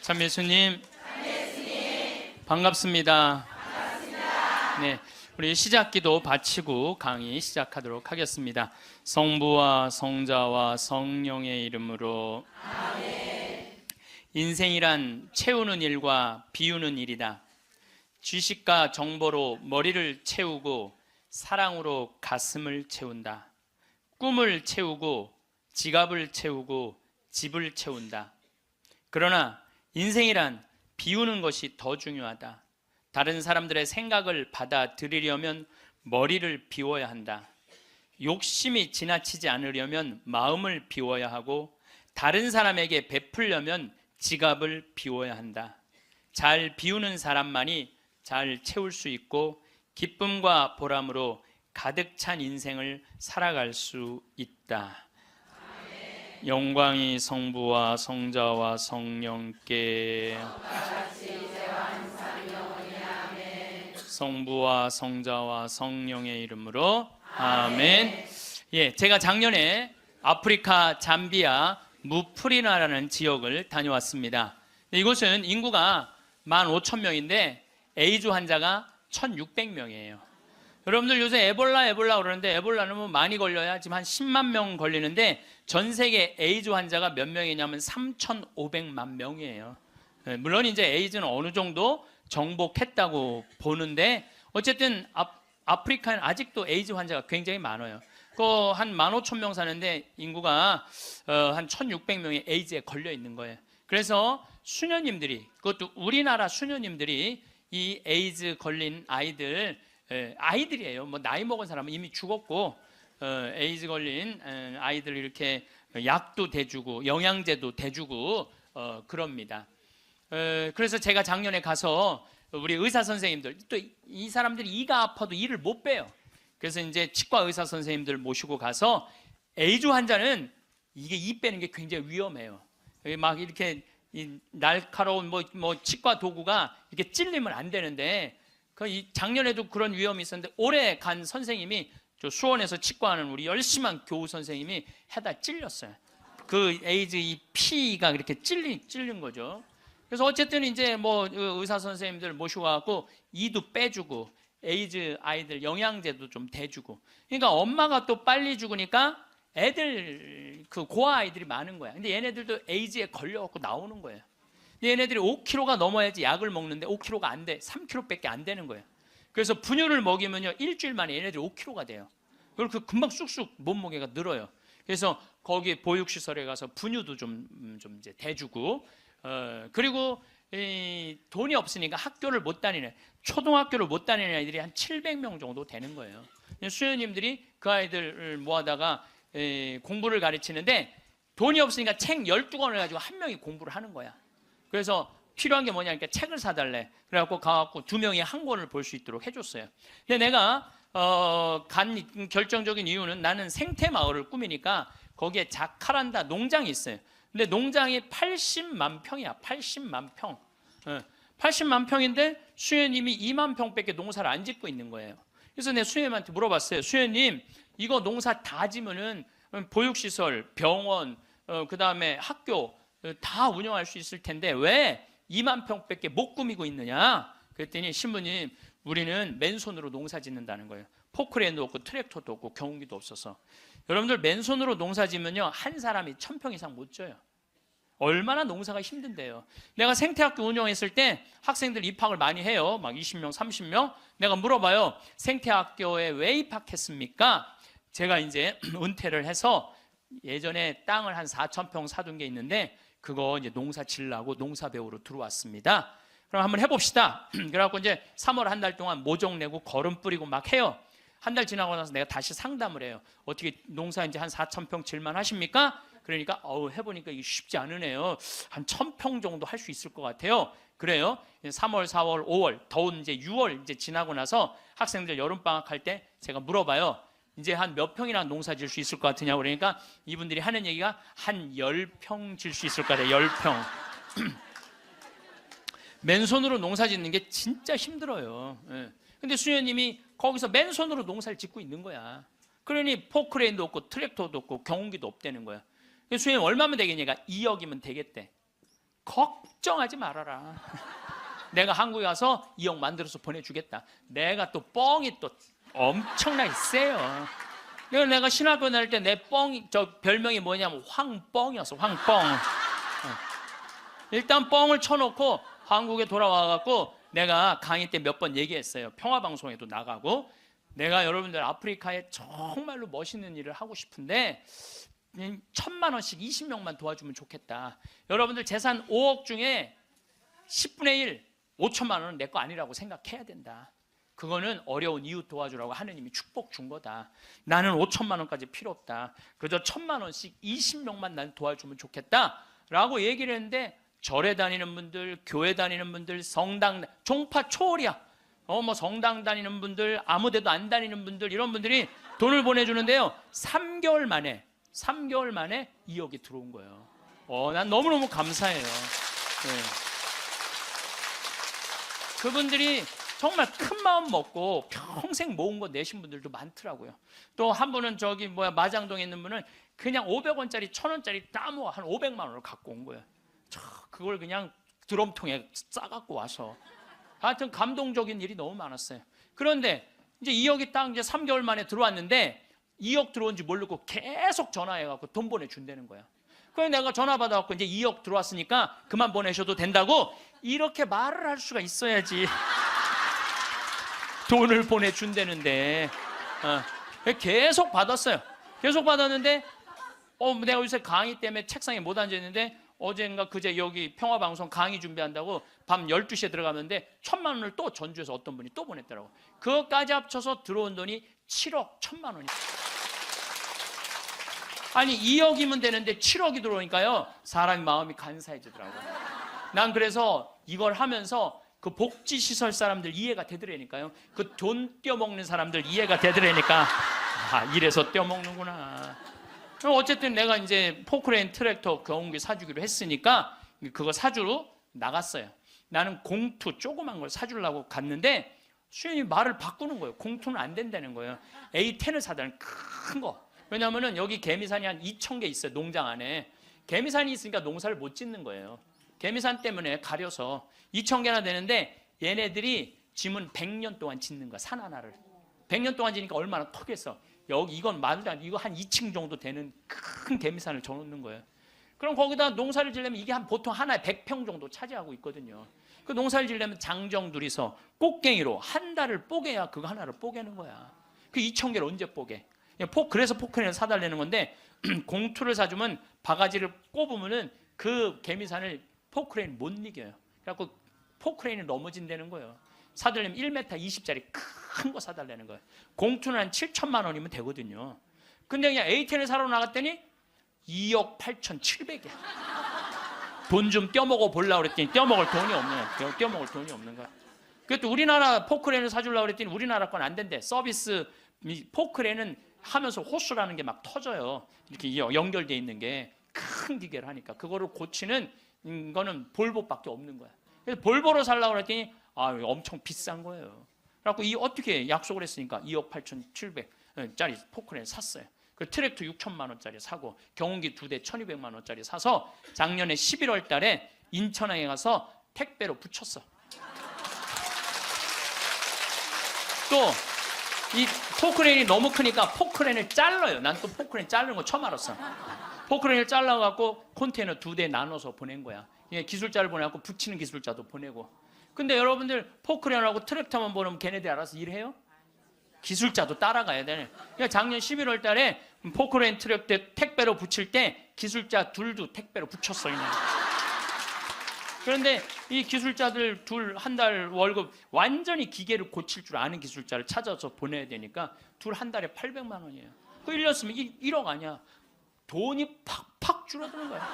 참 예수님, 반갑습니다. 네, 우리 시작기도 바치고 강의 시작하도록 하겠습니다. 성부와 성자와 성령의 이름으로. 아멘. 인생이란 채우는 일과 비우는 일이다. 지식과 정보로 머리를 채우고 사랑으로 가슴을 채운다. 꿈을 채우고 지갑을 채우고 집을 채운다. 그러나 인생이란 비우는 것이 더 중요하다. 다른 사람들의 생각을 받아들이려면 머리를 비워야 한다. 욕심이 지나치지 않으려면 마음을 비워야 하고, 다른 사람에게 베풀려면 지갑을 비워야 한다. 잘 비우는 사람만이 잘 채울 수 있고 기쁨과 보람으로 가득 찬 인생을 살아갈 수 있다. 영광이 성부와 성자와 성령께. 성부와 성자와 성령의 이름으로. 아멘. 예, 제가 작년에 아프리카 잠비아 무프리나라는 지역을 다녀왔습니다. 이곳은 인구가 15,000명인데 에이즈 환자가 1,600명이에요. 여러분들 요새 에볼라 그러는데, 에볼라는 뭐 많이 걸려야 지금 한 10만 명 걸리는데 전 세계 에이즈 환자가 몇 명이냐면 3,500만 명이에요. 물론 이제 에이즈는 어느 정도 정복했다고 보는데, 어쨌든 아프리카는 아직도 에이즈 환자가 굉장히 많아요. 그 한 15,000명 사는데 인구가 한 1,600명이 에이즈에 걸려 있는 거예요. 그래서 수녀님들이, 그것도 우리나라 수녀님들이 이 에이즈 걸린 아이들이에요. 뭐 나이 먹은 사람은 이미 죽었고, 에이즈 걸린 아이들 이렇게 약도 대주고 영양제도 대주고 그럽니다. 그래서 제가 작년에 가서 우리 의사 선생님들, 또 이 사람들이 이가 아파도 일을 못 빼요. 그래서 이제 치과 의사 선생님들 모시고 가서, 에이즈 환자는 이게 이 빼는 게 굉장히 위험해요. 막 이렇게 이 날카로운 뭐 치과 도구가 이렇게 찔리면 안 되는데, 작년에도 그런 위험이 있었는데, 올해 간 선생님이, 저 수원에서 치과하는 우리 열심한 교우 선생님이 해다 찔렸어요. 그 에이즈 이 피가 이렇게 찔린 거죠. 그래서 어쨌든 이제 뭐 의사 선생님들 모시고 와갖고 이도 빼주고 에이즈 아이들 영양제도 좀 대주고, 그러니까 엄마가 또 빨리 죽으니까 애들, 그 고아 아이들이 많은 거야. 근데 얘네들도 에이즈에 걸려갖고 나오는 거예요. 근데 얘네들이 5kg가 넘어야지 약을 먹는데 5kg가 안 돼. 3kg밖에 안 되는 거예요. 그래서 분유를 먹이면요, 일주일 만에 얘네들이 5kg가 돼요. 그리고 금방 쑥쑥 몸무게가 늘어요. 그래서 거기 보육시설에 가서 분유도 좀 이제 대주고, 그리고 돈이 없으니까 학교를 못 다니는, 초등학교를 못 다니는 아이들이 한 700명 정도 되는 거예요. 수녀님들이 그 아이들을 모아다가 공부를 가르치는데, 돈이 없으니까 책 12권을 가지고 한 명이 공부를 하는 거야. 그래서 필요한 게 뭐냐니까 책을 사달래. 그래갖고 가갖고 2명이 한 권을 볼 수 있도록 해줬어요. 근데 내가 간 결정적인 이유는, 나는 생태마을을 꾸미니까 거기에 자카란다 농장이 있어요. 근데 농장이 80만 평이야. 80만 평. 80만 평인데 수녀님이 2만 평밖에 농사를 안 짓고 있는 거예요. 그래서 내가 수녀님한테 물어봤어요. 수녀님, 이거 농사 다 지면은 보육시설, 병원, 그 다음에 학교 다 운영할 수 있을 텐데 왜 2만 평밖에 못 꾸미고 있느냐? 그랬더니, 신부님, 우리는 맨손으로 농사 짓는다는 거예요. 포크레인도 없고 트랙터도 없고 경운기도 없어서. 여러분들, 맨손으로 농사 지면요, 한 사람이 1,000평 이상 못 져요. 얼마나 농사가 힘든데요. 내가 생태학교 운영했을 때 학생들 입학을 많이 해요. 막 20명, 30명. 내가 물어봐요. 생태학교에 왜 입학했습니까? 제가 이제 은퇴를 해서 예전에 땅을 한 4,000평 사둔 게 있는데, 그거 이제 농사 지으려고 농사 배우러 들어왔습니다. 그럼 한번 해봅시다. 그래갖고 이제 3월 한 달 동안 모종 내고 거름 뿌리고 막 해요. 한 달 지나고 나서 내가 다시 상담을 해요. 어떻게 농사 이제 한 4,000평 질만 하십니까? 그러니까 해보니까 이게 쉽지 않으네요. 한 1,000평 정도 할 수 있을 것 같아요. 그래요. 3월, 4월, 5월, 더운 이제 6월 이제 지나고 나서 학생들 여름방학 할 때 제가 물어봐요. 이제 한 몇 평이나 농사 질 수 있을 것 같으냐고. 그러니까 이분들이 하는 얘기가 한 10평 질 수 있을 것 같아요. 10평. 맨손으로 농사 짓는 게 진짜 힘들어요. 근데 수녀님이 거기서 맨손으로 농사를 짓고 있는 거야. 그러니 포크레인도 없고 트랙터도 없고 경운기도 없다는 거야. 수녀님, 얼마면 되겠냐니까 2억이면 되겠대. 걱정하지 말아라. 내가 한국에 가서 2억 만들어서 보내주겠다. 내가 또 뻥이 또 엄청나게 세요. 내가 신학교 다닐 때 내 뻥이, 저 별명이 뭐냐면 황뻥이었어. 황뻥. 일단 뻥을 쳐놓고 한국에 돌아와갖고 내가 강의 때 몇 번 얘기했어요. 평화방송에도 나가고, 내가 여러분들 아프리카에 정말로 멋있는 일을 하고 싶은데 1,000만 원씩 20명만 도와주면 좋겠다. 여러분들 재산 5억 중에 10분의 1, 5천만 원은 내 거 아니라고 생각해야 된다. 그거는 어려운 이웃 도와주라고 하느님이 축복 준 거다. 나는 5천만 원까지 필요 없다. 그저 1,000만 원씩 20명만 난 도와주면 좋겠다 라고 얘기를 했는데, 절에 다니는 분들, 교회 다니는 분들, 성당, 종파 초월이야. 뭐 성당 다니는 분들, 아무 데도 안 다니는 분들, 이런 분들이 돈을 보내주는데요, 3개월 만에 2억이 들어온 거예요. 난 너무너무 감사해요. 네. 그분들이 정말 큰 마음 먹고 평생 모은 거 내신 분들도 많더라고요. 또 한 분은 마장동에 있는 분은 그냥 500원짜리 1,000원짜리 따모 한 500만 원을 갖고 온 거예요. 그걸 그냥 드럼통에 싸갖고 와서. 하여튼 감동적인 일이 너무 많았어요. 그런데 이제 2억이 딱 이제 3개월 만에 들어왔는데 2억 들어온지 모르고 계속 전화해갖고 돈 보내준다는 거야. 그래서 내가 전화 받아갖고 이제 2억 들어왔으니까 그만 보내셔도 된다고 이렇게 말을 할 수가 있어야지. 돈을 보내준다는데 계속 받았어요. 계속 받았는데 내가 요새 강의 때문에 책상에 못 앉아있는데 어젠가 그제 여기 평화방송 강의 준비한다고 밤 12시에 들어가는데 1,000만 원을 또 전주에서 어떤 분이 또 보냈더라고. 그것까지 합쳐서 들어온 돈이 7억 1,000만 원이. 아니 2억이면 되는데 7억이 들어오니까요, 사람의 마음이 간사해지더라고요. 난 그래서 이걸 하면서 그 복지시설 사람들 이해가 되더라니까요. 그 돈 떼어먹는 사람들 이해가 되더라니까, 이래서 떼어먹는구나. 어쨌든 내가 이제 포크레인 트랙터 경운기 사주기로 했으니까 그거 사주러 나갔어요. 나는 공투 조그만 걸 사주려고 갔는데 수현이 말을 바꾸는 거예요. 공투는 안 된다는 거예요. A10을 사달라는 큰 거. 왜냐하면 여기 개미산이 한 2,000개 있어요. 농장 안에. 개미산이 있으니까 농사를 못 짓는 거예요. 개미산 때문에 가려서 2,000개나 되는데 얘네들이 짐은 100년 동안 짓는 거야. 산 하나를 100년 동안 지니까 얼마나 크겠어. 여기 이건 말도 안 돼. 이거 한 2층 정도 되는 큰 개미산을 져놓는 거예요. 그럼 거기다 농사를 지려면 이게 보통 하나에 100평 정도 차지하고 있거든요. 그 농사를 지려면 장정 둘이서 꽃갱이로 한 달을 뽀개야 그거 하나를 뽀개는 거야. 그 2,000개를 언제 뽀개? 그래서 포크레인을 사달라는 건데 공투를 사주면 바가지를 꼽으면은 그 개미산을 포크레인 못 이겨요. 그래갖고 포크레인이 넘어진다는 거예요. 사달라면 1m 20짜리 큰 거 사달라는 거예요. 공투는 한 7천만 원이면 되거든요. 근데 그냥 A10을 사러 나갔더니 2억 8,700이야. 돈 좀 떼어먹어 보려고 그랬더니 떼어먹을 돈이 없는 거야. 그것도 우리나라 포크레인을 사주려고 그랬더니 우리나라 건 안 된대. 서비스 포크레인은 하면서 호스라는 게 막 터져요. 이렇게 연결되어 있는 게 큰 기계를 하니까 그거를 고치는 거는 볼보밖에 없는 거야. 그래서 볼보로 살려고 그랬더니 엄청 비싼 거예요. 그래갖고 어떻게 약속을 했으니까 2억 8,700짜리 포크레인 샀어요. 그 트랙터 6천만 원짜리 사고 경운기 2대 1,200만 원짜리 사서 작년에 11월 달에 인천항에 가서 택배로 붙였어. 또 이 포크레인이 너무 크니까 포크레인을 잘라요. 난 또 포크레인 자르는 거 처음 알았어. 포크레인을 잘라갖고 컨테이너 2대 나눠서 보낸 거야. 기술자를 보내갖고 붙이는 기술자도 보내고. 근데 여러분들 포크레인하고 트랙터만 보면 걔네들이 알아서 일해요? 기술자도 따라가야 되네. 그러니까 작년 11월 달에 포크레인 트랙터 택배로 붙일 때 기술자 둘도 택배로 붙였어. 그냥. 그런데 이 기술자들 둘 한 달 월급 완전히 기계를 고칠 줄 아는 기술자를 찾아서 보내야 되니까 둘 한 달에 800만 원이에요. 그 1년 쓰면 1억 아니야. 돈이 팍팍 줄어드는 거야.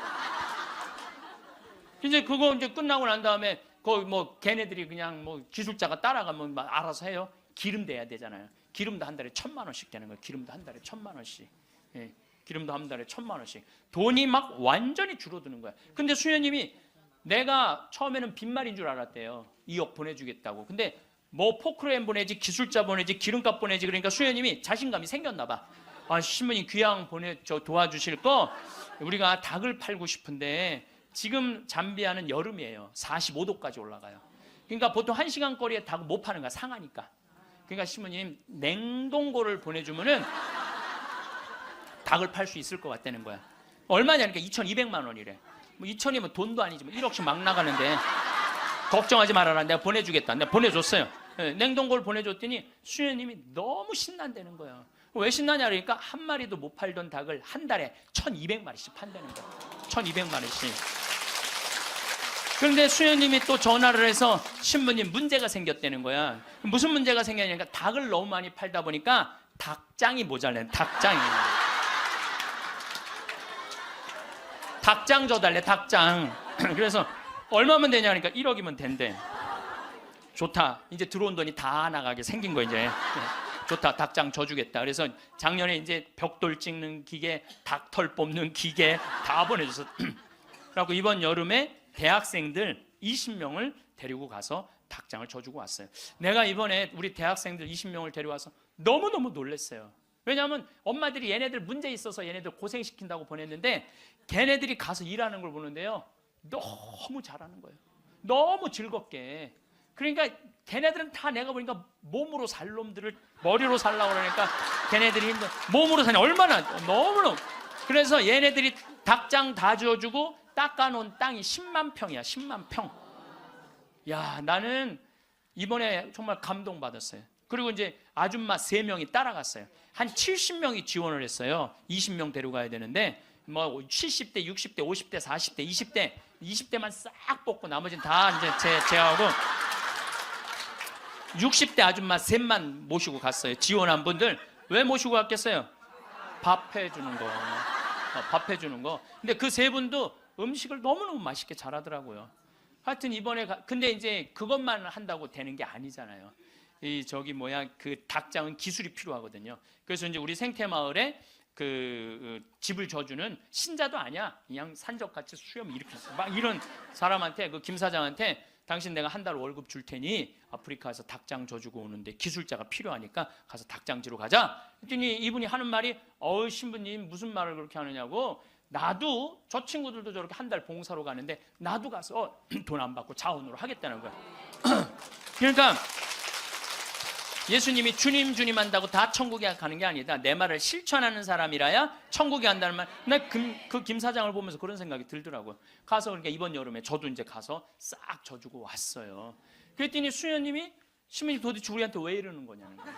이제 그거 이제 끝나고 난 다음에 거기 걔네들이 그냥 기술자가 따라가면 알아서 해요. 기름 대야 되잖아요. 기름도 한 달에 1,000만 원씩 되는 거예요. 기름도 한 달에 1,000만 원씩. 예, 기름도 한 달에 1,000만 원씩. 돈이 막 완전히 줄어드는 거야. 근데 수녀님이 내가 처음에는 빈말인 줄 알았대요. 2억 보내주겠다고. 근데 포크레인 보내지, 기술자 보내지, 기름값 보내지. 그러니까 수녀님이 자신감이 생겼나 봐. 신부님 귀양 도와주실 거 우리가 닭을 팔고 싶은데 지금 잠비아는 여름이에요. 45도까지 올라가요. 그러니까 보통 1시간 거리에 닭을 못 파는 거야. 상하니까. 그러니까 신부님 냉동고를 보내주면은 닭을 팔 수 있을 것 같다는 거야. 얼마냐니까 2,200만 원이래. 뭐 2,000이면 돈도 아니지. 뭐 1억씩 막 나가는데 걱정하지 말아라. 내가 보내주겠다. 내가 보내줬어요. 냉동고를 보내줬더니 수녀님이 너무 신난다는 거야. 왜 신나냐 그러니까 한 마리도 못 팔던 닭을 한 달에 1,200마리씩 판다는 거야. 1,200마리씩. 그런데 수녀님이 또 전화를 해서 신부님 문제가 생겼다는 거야. 무슨 문제가 생겼냐니까 닭을 너무 많이 팔다 보니까 닭장이 모자라네. 닭장이. 닭장 줘달래. 닭장. 그래서 얼마면 되냐니까 1억이면 된대. 좋다. 이제 들어온 돈이 다 나가게 생긴 거 이제. 좋다. 닭장 줘주겠다. 그래서 작년에 이제 벽돌 찍는 기계, 닭털 뽑는 기계 다 보내줘서. 그래갖고 이번 여름에 대학생들 20명을 데리고 가서 닭장을 줘주고 왔어요. 내가 이번에 우리 대학생들 20명을 데려와서 너무너무 놀랐어요. 왜냐하면 엄마들이 얘네들 문제 있어서 얘네들 고생시킨다고 보냈는데 걔네들이 가서 일하는 걸 보는데요. 너무 잘하는 거예요. 너무 즐겁게. 그러니까 걔네들은 다 내가 보니까 몸으로 살 놈들을 머리로 살라고 그러니까 걔네들이 힘들어. 몸으로 사냐 얼마나 너무너무. 그래서 얘네들이 닭장 다 지어주고 닦아놓은 땅이 10만 평이야. 10만 평. 야, 나는 이번에 정말 감동받았어요. 그리고 이제 아줌마 3명이 따라갔어요. 한 70명이 지원을 했어요. 20명 데려가야 되는데 뭐 70대, 60대, 50대, 40대, 20대만 싹 뽑고 나머지는 다 이제 제하고 60대 아줌마 셋만 모시고 갔어요. 지원한 분들. 왜 모시고 갔겠어요? 밥 해주는 거. 밥 해주는 거. 근데 그 3분도 음식을 너무너무 맛있게 잘하더라고요. 하여튼 이번에 근데 이제 그것만 한다고 되는 게 아니잖아요. 그 닭장은 기술이 필요하거든요. 그래서 이제 우리 생태마을에 그 집을 져주는 신자도 아니야. 그냥 산적같이 수염 이렇게 막 이런 사람한테 그 김 사장한테 당신 내가 한 달 월급 줄 테니 아프리카에서 닭장 져주고 오는데 기술자가 필요하니까 가서 닭장 지러 가자. 그랬더니 이분이 하는 말이 신부님 무슨 말을 그렇게 하느냐고. 나도 저 친구들도 저렇게 한 달 봉사로 가는데 나도 가서 돈 안 받고 자원으로 하겠다는 거야. 그러니까 예수님이 주님 주님 한다고 다 천국에 가는 게 아니다. 내 말을 실천하는 사람이라야 천국에 간다는 말. 나 그 김 사장을 보면서 그런 생각이 들더라고요. 가서 그러니까 이번 여름에 저도 이제 가서 싹 져주고 왔어요. 그랬더니 수녀님이 신부님 도대체 우리한테 왜 이러는 거냐는 거예요.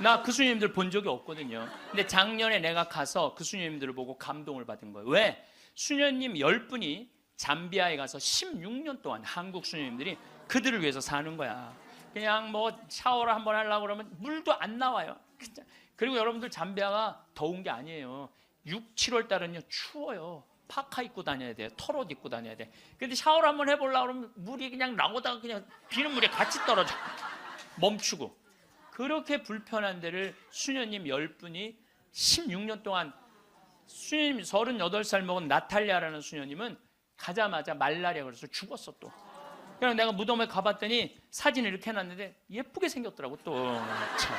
나 그 수녀님들 본 적이 없거든요. 근데 작년에 내가 가서 그 수녀님들을 보고 감동을 받은 거예요. 왜? 수녀님 10분이 잠비아에 가서 16년 동안 한국 수녀님들이 그들을 위해서 사는 거야. 그냥 뭐 샤워를 한번 하려고 그러면 물도 안 나와요. 그리고 여러분들 잠비아가 더운 게 아니에요. 6, 7월 달은요 추워요. 파카 입고 다녀야 돼요. 털옷 입고 다녀야 돼. 근데 샤워를 한번 해보려고 그러면 물이 그냥 나오다가 그냥 비는 물에 같이 떨어져. 멈추고. 그렇게 불편한 데를 수녀님 10분이 16년 동안. 수녀님 38살 먹은 나탈리아라는 수녀님은 가자마자 말라리아 그래서 죽었어 또. 그냥 내가 무덤에 가봤더니 사진을 이렇게 해놨는데 예쁘게 생겼더라고 또. 참.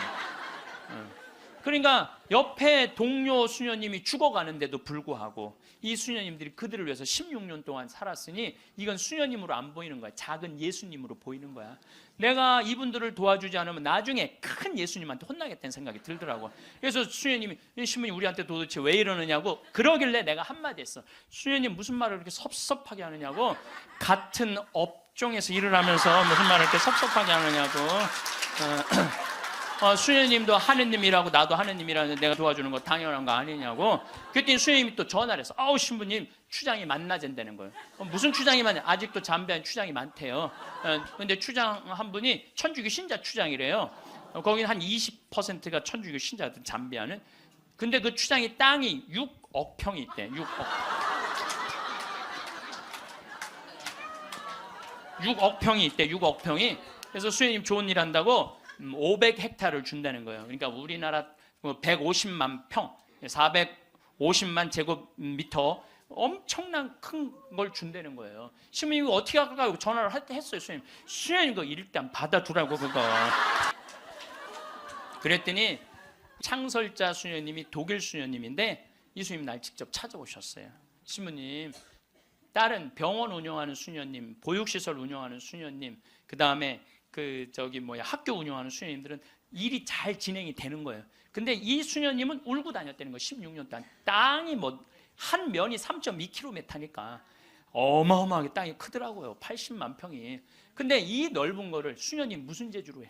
그러니까 옆에 동료 수녀님이 죽어가는데도 불구하고 이 수녀님들이 그들을 위해서 16년 동안 살았으니 이건 수녀님으로 안 보이는 거야. 작은 예수님으로 보이는 거야. 내가 이분들을 도와주지 않으면 나중에 큰 예수님한테 혼나겠다는 생각이 들더라고. 그래서 수녀님이 신부님 우리한테 도대체 왜 이러느냐고. 그러길래 내가 한마디 했어. 수녀님 무슨 말을 그렇게 섭섭하게 하느냐고. 같은 업종에서 일을 하면서 무슨 말을 이렇게 섭섭하게 하느냐고. 수녀님도 하느님이라고 나도 하느님이라는데 내가 도와주는 거 당연한 거 아니냐고. 그랬더니 수녀님이 또 전화를 해서 신부님 추장이 만나잔다는 거예요. 무슨 추장이 많냐. 아직도 잠비아에 추장이 많대요. 근데 추장 한 분이 천주교 신자 추장이래요. 거기는 한 20%가 천주교 신자들 잠비아는. 근데 그 추장이 땅이 6억 평이 있대. 6억 평이 있대. 6억 평이. 그래서 수녀님 좋은 일 한다고 500헥타를 준다는 거예요. 그러니까 우리나라 150만 평, 450만 제곱미터 엄청난 큰 걸 준다는 거예요. 신부님이 어떻게 할까요? 전화를 했어요. 수녀님 그거 일단 받아두라고 그거. 그랬더니 창설자 수녀님이 독일 수녀님인데 이 수녀님 날 직접 찾아오셨어요. 신부님, 다른 병원 운영하는 수녀님, 보육시설 운영하는 수녀님, 그 다음에 학교 운영하는 수녀님들은 일이 잘 진행이 되는 거예요. 근데 이 수녀님은 울고 다녔다는 거예요. 16년 동안. 땅이 한 면이 3.2km니까 어마어마하게 땅이 크더라고요. 80만 평이. 근데 이 넓은 거를 수녀님 무슨 재주로 해?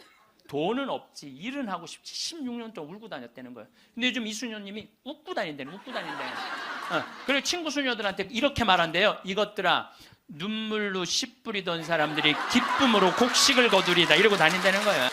돈은 없지, 일은 하고 싶지, 16년 동안 울고 다녔다는 거예요. 근데 요즘 이 수녀님이 웃고 다닌다는, 웃고 다닌다는. 그래서 친구 수녀들한테 이렇게 말한대요. 이것들아, 눈물로 씨 뿌리던 사람들이 기쁨으로 곡식을 거두리다, 이러고 다닌다는 거예요.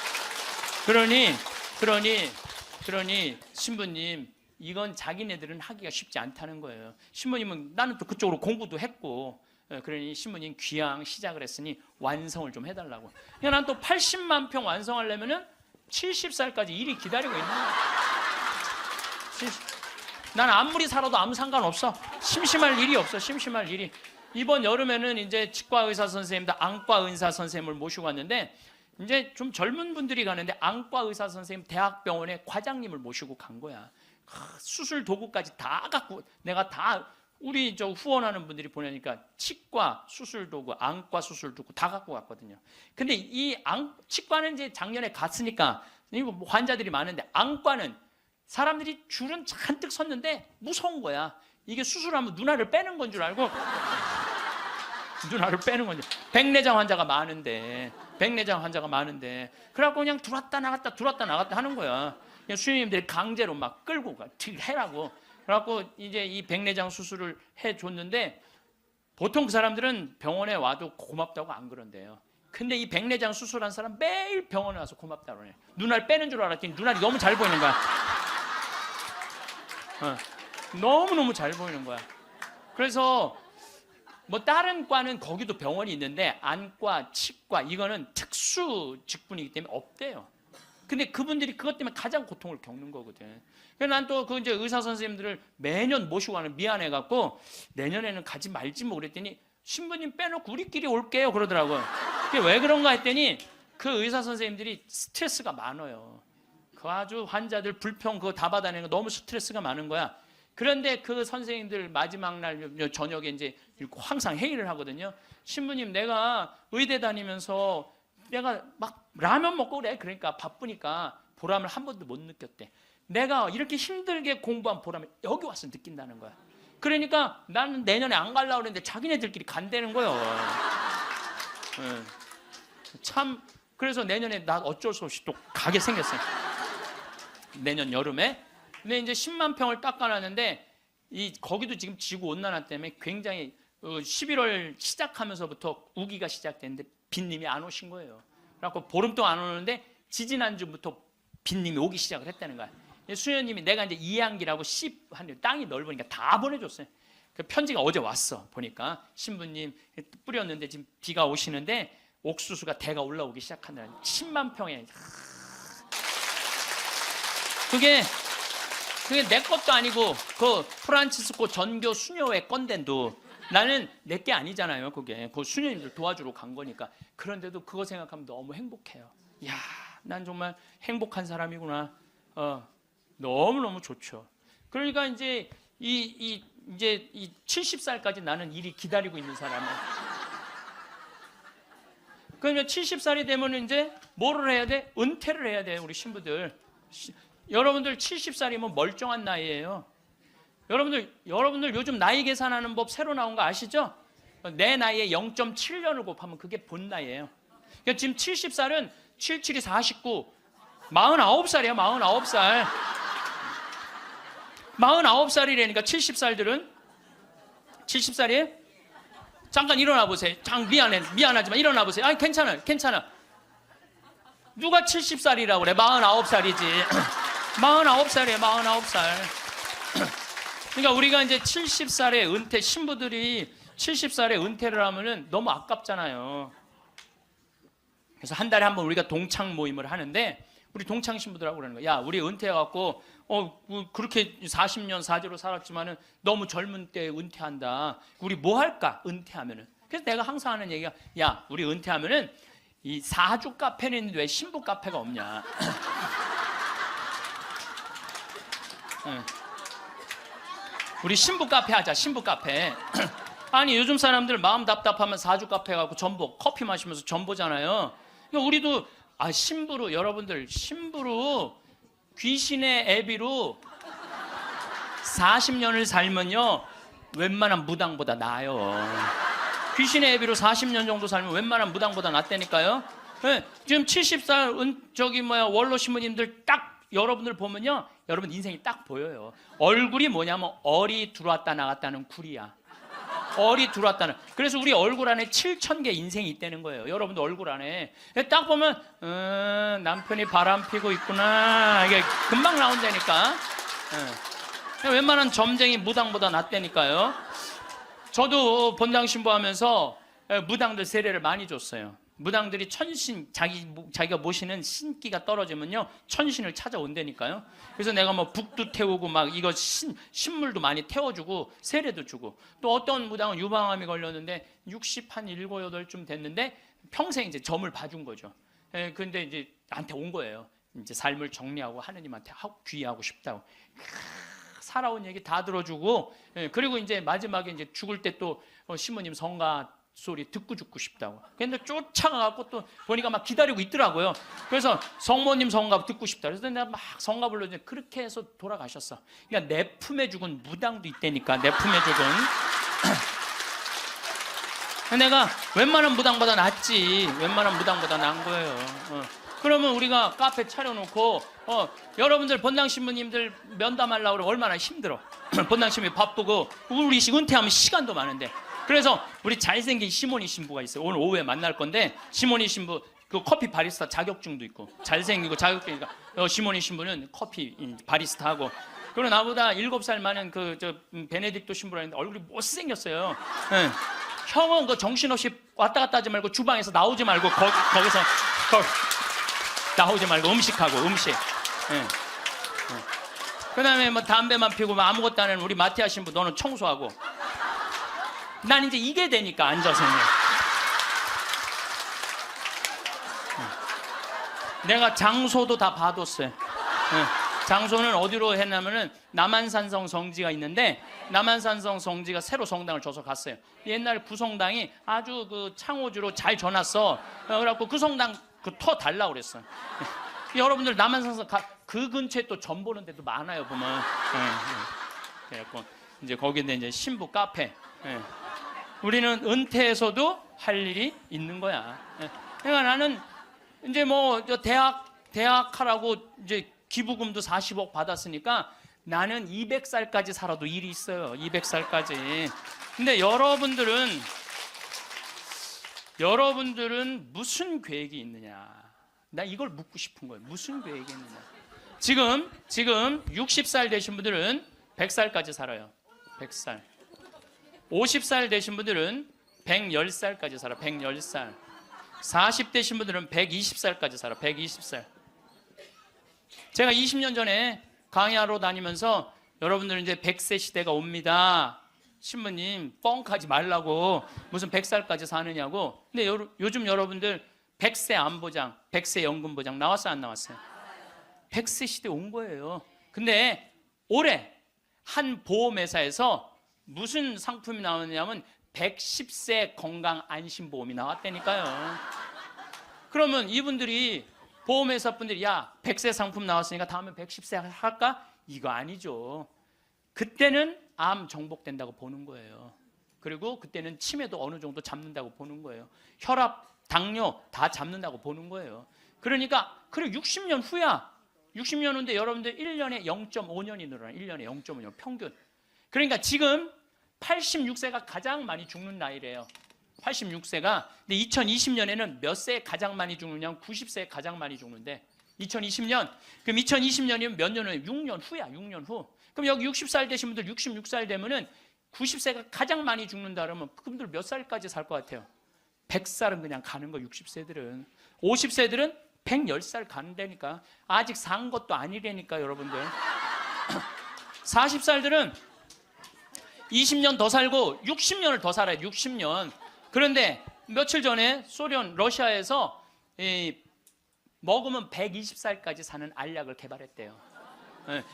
그러니 신부님, 이건 자기네들은 하기가 쉽지 않다는 거예요. 신부님은 나는 또 그쪽으로 공부도 했고, 그러니 신부님 귀향 시작을 했으니 완성을 좀 해달라고. 난 또 80만 평 완성하려면은 70살까지 일이 기다리고 있는 거야. 난 아무리 살아도 아무 상관없어. 심심할 일이 없어. 심심할 일이. 이번 여름에는 이제 치과 의사 선생님들, 안과 의사 선생님을 모시고 왔는데, 이제 좀 젊은 분들이 가는데 안과 의사 선생님 대학병원의 과장님을 모시고 간 거야. 수술 도구까지 다 갖고, 내가 다 우리 후원하는 분들이 보내니까 치과 수술 도구, 안과 수술 도구 다 갖고 갔거든요. 근데 치과는 이제 작년에 갔으니까 환자들이 많은데, 안과는 사람들이 줄은 잔뜩 섰는데 무서운 거야. 이게 수술하면 누나를 빼는 건 줄 알고 누나를 빼는 건지. 백내장 환자가 많은데 그래갖고 그냥 들어왔다 나갔다 하는 거야. 그냥 수녀님들이 강제로 막 끌고 가, 해라고. 그래갖고 이제 이 백내장 수술을 해줬는데, 보통 그 사람들은 병원에 와도 고맙다고 안 그런대요. 근데 이 백내장 수술한 사람 매일 병원에 와서 고맙다고 그러네. 눈알 빼는 줄 알았더니 눈알이 너무 잘 보이는 거야. 너무너무 잘 보이는 거야. 그래서 다른 과는 거기도 병원이 있는데, 안과, 치과 이거는 특수 직분이기 때문에 없대요. 근데 그분들이 그것 때문에 가장 고통을 겪는 거거든. 그래서 난 또 이제 의사 선생님들을 매년 모시고 가는 미안해갖고 내년에는 가지 말지 뭐 그랬더니, 신부님 빼놓고 우리끼리 올게요 그러더라고요. 그게 왜 그런가 했더니, 그 의사 선생님들이 스트레스가 많아요. 그 아주 환자들 불평 그거 다 받아내는 거 너무 스트레스가 많은 거야. 그런데 그 선생님들 마지막 날 저녁에 이제 항상 회의를 하거든요. 신부님, 내가 의대 다니면서 내가 막 라면 먹고 그래. 그러니까 바쁘니까 보람을 한 번도 못 느꼈대. 내가 이렇게 힘들게 공부한 보람을 여기 와서 느낀다는 거야. 그러니까 나는 내년에 안 가려고 그랬는데 자기네들끼리 간다는 거예요. 참, 그래서 내년에 나 어쩔 수 없이 또 가게 생겼어요. 내년 여름에. 근데 이제 10만 평을 닦아놨는데, 거기도 지금 지구온난화 때문에 굉장히 11월 시작하면서부터 우기가 시작됐는데 빈님이 안 오신 거예요. 그래갖고 보름 동안 안 오는데 지지난주부터 빈님이 오기 시작을 했다는 거야. 수녀님이 내가 이제 이양기라고 땅이 넓으니까 다 보내줬어요. 그 편지가 어제 왔어. 보니까 신부님 뿌렸는데 지금 비가 오시는데 옥수수가 대가 올라오기 시작한다는 10만 평에. 그게 내 것도 아니고 그 프란치스코 전교 수녀회 건데도 나는 내 게 아니잖아요. 그게 그 수녀님들 도와주러 간 거니까. 그런데도 그거 생각하면 너무 행복해요. 야, 난 정말 행복한 사람이구나. 너무너무 좋죠. 그러니까 이제 이제 70살까지 나는 일이 기다리고 있는 사람이야. 그러니까 70살이 되면 이제 뭐를 해야 돼? 은퇴를 해야 돼, 우리 신부들. 여러분들 70살이면 멀쩡한 나이예요. 여러분들 요즘 나이 계산하는 법 새로 나온 거 아시죠? 내 나이에 0.7년을 곱하면 그게 본 나이예요. 그러니까 지금 70살은 77이 49, 49살이야. 49살. 49살이라니까 70살들은 70살이에요? 잠깐 일어나 보세요. 미안하지만 일어나 보세요. 아니 괜찮아. 누가 70살이라고 그래? 49살이지. 49살이에요. 49살. 그러니까 우리가 이제 70살에 은퇴, 신부들이 70살에 은퇴를 하면은 너무 아깝잖아요. 그래서 한 달에 한 번 우리가 동창 모임을 하는데, 우리 동창 신부들하고 그러는 거야. 야, 우리 은퇴해갖고 그렇게 40년 사제로 살았지만은 너무 젊은 때 은퇴한다. 우리 뭐 할까? 은퇴하면은. 그래서 내가 항상 하는 얘기가, 야, 우리 은퇴하면은 이 사주 카페는 있는데 왜 신부 카페가 없냐? 우리 신부 카페 하자. 신부 카페. 아니 요즘 사람들 마음 답답하면 사주 카페 가고 전보 커피 마시면서 전보잖아요. 그러니까 우리도 신부로, 여러분들 신부로 귀신의 애비로 40년을 살면요 웬만한 무당보다 나아요. 귀신의 애비로 40년 정도 살면 웬만한 무당보다 낫다니까요. 네, 지금 70살 원로 신부님들 딱 여러분들 보면요 여러분 인생이 딱 보여요. 얼굴이 뭐냐면 얼이 들어왔다 나갔다는 굴이야. 얼이 들어왔다는. 그래서 우리 얼굴 안에 7,000개 인생이 있다는 거예요. 여러분들 얼굴 안에 딱 보면 남편이 바람 피고 있구나 이게 금방 나온다니까. 웬만한 점쟁이 무당보다 낫다니까요. 저도 본당 신부하면서 무당들 세례를 많이 줬어요. 무당들이 천신, 자기가 모시는 신기가 떨어지면요 천신을 찾아온다니까요. 그래서 내가 뭐 북도 태우고 막 이거 신물도 많이 태워주고 세례도 주고, 또 어떤 무당은 유방암이 걸렸는데 60 한 7, 8쯤 됐는데 평생 이제 점을 봐준 거죠. 근데 이제 나한테 온 거예요. 이제 삶을 정리하고 하느님한테 귀의하고 싶다고. 살아온 얘기 다 들어주고, 그리고 이제 마지막에 이제 죽을 때 또 신부님 성가 소리 듣고 죽고 싶다고. 근데 쫓아가갖고 또 보니까 막 기다리고 있더라고요. 그래서 성모님 성가 듣고 싶다. 그래서 내가 막 성가 불러주는데 그렇게 해서 돌아가셨어. 그러니까 내 품에 죽은 무당도 있다니까. 내 품에 죽은. 내가 웬만한 무당보다 낫지. 웬만한 무당보다 나은 거예요. 그러면 우리가 카페 차려놓고 여러분들 본당 신부님들 면담하려고 그러면 얼마나 힘들어. 본당 신부님 바쁘고 우리 은퇴하면 시간도 많은데. 그래서 우리 잘생긴 시모니 신부가 있어요. 오늘 오후에 만날 건데 시모니 신부 그 커피 바리스타 자격증도 있고 잘생기고 자격증이니까 시모니 신부는 커피 바리스타하고, 그리고 나보다 7살 많은 베네딕토 신부라 했는데 얼굴이 못생겼어요. 네. 형은 그 정신없이 왔다 갔다 하지 말고 주방에서 나오지 말고 거기서 나오지 말고 음식하고 음식. 네. 그 다음에 뭐 담배만 피우고 뭐 아무것도 안 하는 우리 마티아 신부 너는 청소하고. 난 이제 이게 되니까 앉아서는. 내가 장소도 다 봐뒀어요. 장소는 어디로 했냐면은 남한산성 성지가 있는데 남한산성 성지가 새로 성당을 줘서 갔어요. 옛날 구성당이 아주 그 창호주로 잘 져놨어. 그래갖고 그 성당 터 달라고 그랬어. 여러분들 남한산성 그 근처에 또 점 보는 데도 많아요 보면. 그래갖고 이제 거기는 이제 신부 카페. 우리는 은퇴해서도 할 일이 있는 거야. 그러니까 나는 이제 뭐 대학하라고 이제 기부금도 40억 받았으니까 나는 200살까지 살아도 일이 있어요. 200살까지. 근데 여러분들은 무슨 계획이 있느냐? 나 이걸 묻고 싶은 거예요. 무슨 계획이 있느냐? 지금 60살 되신 분들은 100살까지 살아요. 100살. 50살 되신 분들은 110살까지 살아. 110살. 40 되신 분들은 120살까지 살아. 120살. 제가 20년 전에 강의하러 다니면서 여러분들 이제 100세 시대가 옵니다. 신부님 뻥하지 말라고 무슨 100살까지 사느냐고. 근데 요즘 여러분들 100세 안보장, 100세 연금보장 나왔어요 안 나왔어요? 100세 시대 온 거예요. 근데 올해 한 보험회사에서 무슨 상품이 나왔냐면 110세 건강 안심보험이 나왔다니까요. 그러면 이분들이 보험회사 분들이 야 100세 상품 나왔으니까 다음에 110세 할까? 이거 아니죠. 그때는 암 정복된다고 보는 거예요. 그리고 그때는 치매도 어느 정도 잡는다고 보는 거예요. 혈압, 당뇨 다 잡는다고 보는 거예요. 그러니까 그래 60년 후야. 60년 후인데 여러분들 1년에 0.5년이 늘어나. 1년에 0.5년 평균. 그러니까 지금 86세가 가장 많이 죽는 나이래요. 86세가. 근데 2020년에는 몇 세에 가장 많이 죽느냐면 90세에 가장 많이 죽는데 2020년. 그럼 2020년이면 몇 년 후에? 6년 후야. 6년 후. 그럼 여기 60살 되신 분들 66살 되면은 90세가 가장 많이 죽는다 그러면 그분들 몇 살까지 살 것 같아요? 100살은 그냥 가는 거. 60세들은. 50세들은 110살 가는다니까. 아직 산 것도 아니라니까 여러분들. 40살들은 20년 더 살고 60년을 더 살아요. 60년. 그런데 며칠 전에 소련 러시아에서 먹으면 120살까지 사는 알약을 개발했대요.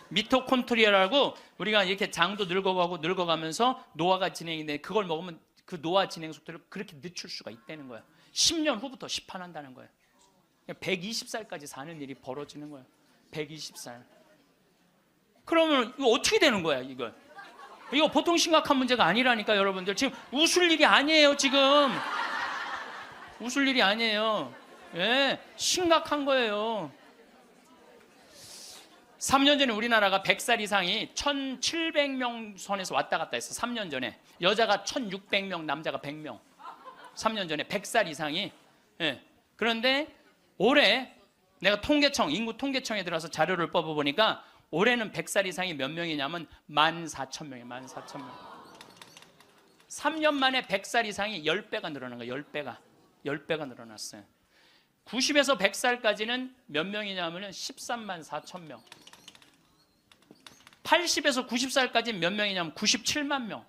미토콘트리아라고 우리가 이렇게 장도 늙어가고 늙어가면서 노화가 진행인데 그걸 먹으면 그 노화 진행 속도를 그렇게 늦출 수가 있다는 거예요. 10년 후부터 시판한다는 거예요. 120살까지 사는 일이 벌어지는 거예요. 120살. 그러면 이거 어떻게 되는 거야, 이거? 이거 보통 심각한 문제가 아니라니까, 여러분들. 지금 웃을 일이 아니에요, 지금. 웃을 일이 아니에요. 예, 심각한 거예요. 3년 전에 우리나라가 100살 이상이 1,700명 선에서 왔다 갔다 했어. 3년 전에. 여자가 1,600명, 남자가 100명. 3년 전에 100살 이상이. 예. 그런데 올해 내가 인구 통계청에 들어서 자료를 뽑아보니까 올해는 100살 이상이 몇 명이냐면 14,000명이에요. 14,000명. 3년 만에 100살 이상이 10배가 늘어난 거예요. 10배가. 10배가 늘어났어요. 90에서 100살까지는 몇 명이냐면 13만 4천 명. 80에서 90살까지는 몇 명이냐면 97만 명.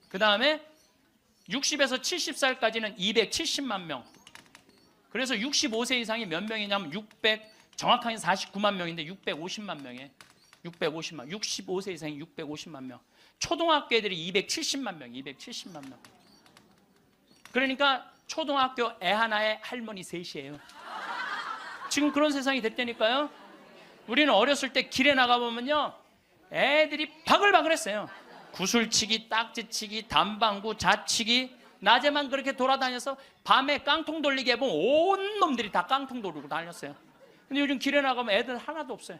그 다음에 60에서 70살까지는 270만 명. 그래서 65세 이상이 몇 명이냐면 정확하게 49만 명인데 650만 명이에요. 650만. 65세 이상이 650만 명. 초등학교 애들이 270만 명. 270만 명. 그러니까 초등학교 애 하나에 할머니 셋이에요. 지금 그런 세상이 됐다니까요. 우리는 어렸을 때 길에 나가보면요, 애들이 바글바글했어요. 구슬치기, 딱지치기, 단방구, 자치기. 낮에만 그렇게 돌아다녀서 밤에 깡통 돌리게 해보면 온 놈들이 다 깡통 돌리고 다녔어요. 근데 요즘 길에 나가면 애들 하나도 없어요.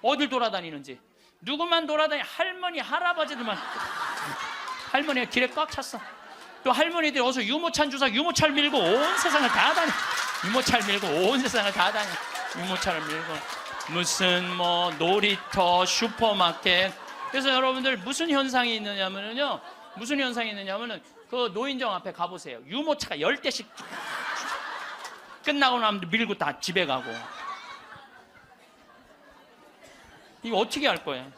어딜 돌아다니는지. 누구만 할머니, 할아버지들만. 할머니가 길에 꽉 찼어. 또 할머니들이 어서 유모차 주사, 유모차를 밀고 온 세상을 다 다녀. 유모차를 밀고 온 세상을 다 다녀. 유모차를 밀고. 무슨 놀이터, 슈퍼마켓. 그래서 여러분들 무슨 현상이 있느냐면요. 그 노인정 앞에 가보세요. 유모차가 10대씩 끝나고 나면 밀고 다 집에 가고. 이거 어떻게 할 거예요?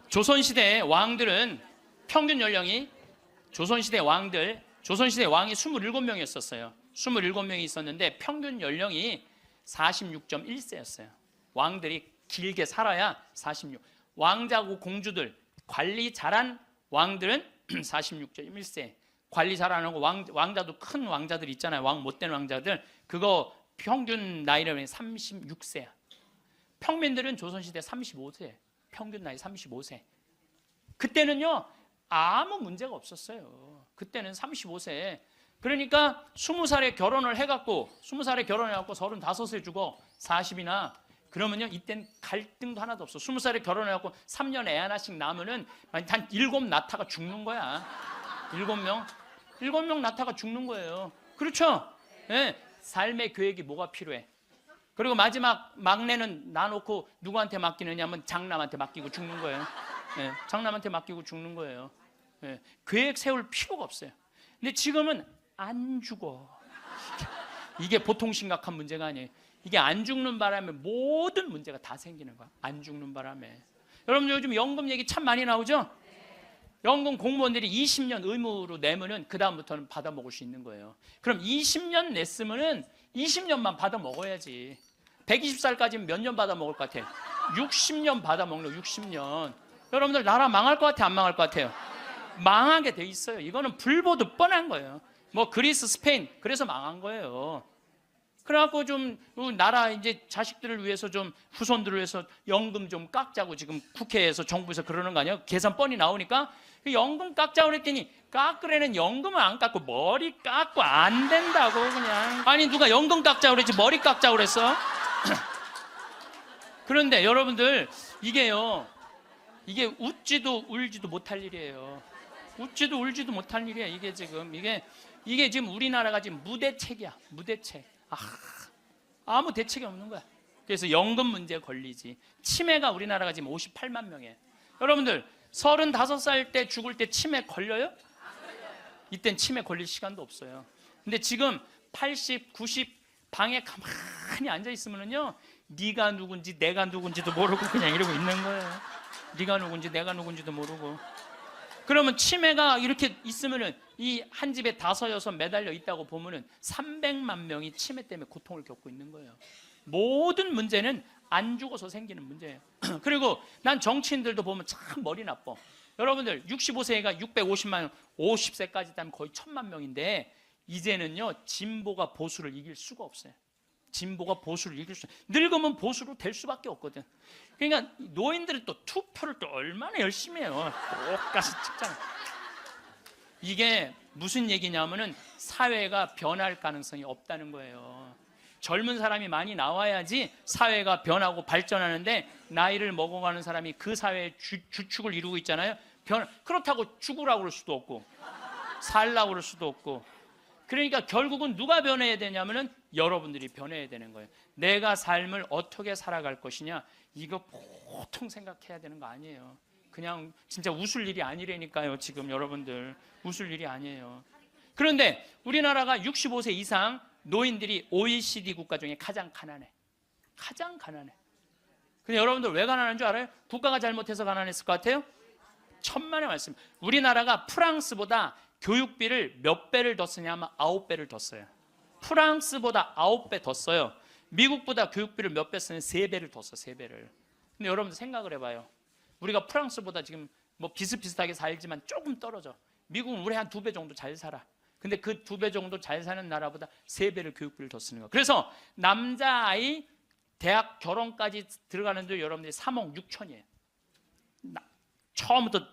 조선시대 왕들은 평균 연령이 조선시대 왕이 27명이었어요. 27명이 있었는데 평균 연령이 46.1세였어요. 왕들이 길게 살아야 46. 왕자고 공주들, 관리 잘한 왕들은 46.1세. 관리 잘 안 하고 왕자도 큰 왕자들 있잖아요. 왕 못된 왕자들. 그거 평균 나이는 36세야. 평민들은 조선시대 35세. 평균 나이 35세. 그때는요, 아무 문제가 없었어요. 그때는 35세. 그러니까 20살에 결혼을 해갖고 35세 주고 40이나 그러면요, 이땐 갈등도 하나도 없어. 20살에 결혼해갖고 3년 애 하나씩 낳으면은 한 7 낳다가 죽는 거야. 7명 낳다가 죽는 거예요. 그렇죠? 네. 삶의 계획이 뭐가 필요해? 그리고 마지막 막내는 놔놓고 누구한테 맡기느냐면 장남한테 맡기고 죽는 거예요. 네. 장남한테 맡기고 죽는 거예요. 네. 계획 세울 필요가 없어요. 근데 지금은 안 죽어. 이게 보통 심각한 문제가 아니에요. 이게 안 죽는 바람에 모든 문제가 다 생기는 거야. 안 죽는 바람에. 여러분 요즘 연금 얘기 참 많이 나오죠? 연금 공무원들이 20년 의무로 내면은 그 다음부터는 받아 먹을 수 있는 거예요. 그럼 20년 냈으면은 20년만 받아 먹어야지. 120살까지는 몇 년 받아 먹을 것 같아요? 60년 받아 먹는 거. 60년. 여러분들 나라 망할 것 같아요? 안 망할 것 같아요? 망하게 돼 있어요. 이거는 불보듯 뻔한 거예요. 그리스, 스페인 그래서 망한 거예요. 그래갖고 좀 나라 이제 자식들을 위해서 좀 후손들을 위해서 연금 좀 깎자고 지금 국회에서 정부에서 그러는 거 아니에요? 계산 뻔히 나오니까 연금 깎자고 그랬더니 깎으려는 연금을 안 깎고 머리 깎고 안 된다고 그냥. 아니 누가 연금 깎자고 그랬지 머리 깎자고 그랬어? 그런데 여러분들 이게 웃지도 울지도 못할 일이에요. 웃지도 울지도 못할 일이야. 이게 지금 우리나라가 지금 무대책이야. 무대책. 아무 대책이 없는 거야. 그래서 연금 문제에 걸리지. 치매가 우리나라가 지금 58만 명이에요. 여러분들 35살 때 죽을 때 치매 걸려요? 이땐 치매 걸릴 시간도 없어요. 근데 지금 80, 90 방에 가만히 앉아 있으면요, 네가 누군지 내가 누군지도 모르고 그냥 이러고 있는 거예요. 네가 누군지 내가 누군지도 모르고. 그러면 치매가 이렇게 있으면은 이 한 집에 5, 6 매달려 있다고 보면은 300만 명이 치매 때문에 고통을 겪고 있는 거예요. 모든 문제는 안 죽어서 생기는 문제예요. 그리고 난 정치인들도 보면 참 머리 나빠. 여러분들 65세가 650만 명, 50세까지 되면 거의 1000만 명인데 이제는요 진보가 보수를 이길 수가 없어요. 진보가 보수를 이길 수, 늙으면 보수로 될 수밖에 없거든. 그러니까 노인들은 또 투표를 또 얼마나 열심히 해요. 똑같이 찍잖아. 이게 무슨 얘기냐면은 사회가 변할 가능성이 없다는 거예요. 젊은 사람이 많이 나와야지 사회가 변하고 발전하는데 나이를 먹어가는 사람이 그 사회의 주축을 이루고 있잖아요. 그렇다고 죽으라고 그럴 수도 없고 살라고 그럴 수도 없고. 그러니까 결국은 누가 변해야 되냐면은 여러분들이 변해야 되는 거예요. 내가 삶을 어떻게 살아갈 것이냐, 이거 보통 생각해야 되는 거 아니에요. 그냥 진짜 웃을 일이 아니라니까요. 지금 여러분들 웃을 일이 아니에요. 그런데 우리나라가 65세 이상 노인들이 OECD 국가 중에 가장 가난해. 가장 가난해. 근데 여러분들 왜 가난한 줄 알아요? 국가가 잘못해서 가난했을 것 같아요? 천만의 말씀. 우리나라가 프랑스보다 교육비를 몇 배를 더 쓰냐면 9배를 더 써요. 프랑스보다 9배 더 써요. 미국보다 교육비를 몇 배 쓰는 3배를 더 써, 3배를. 근데 여러분들 생각을 해봐요. 우리가 프랑스보다 지금 뭐 비슷비슷하게 살지만 조금 떨어져. 미국은 우리 한 2배 정도 잘 살아. 근데 그 2배 정도 잘 사는 나라보다 3배를 교육비를 더 쓰는 거야. 그래서 남자아이 대학 결혼까지 들어가는데 여러분들이 3억 6천이에요. 처음부터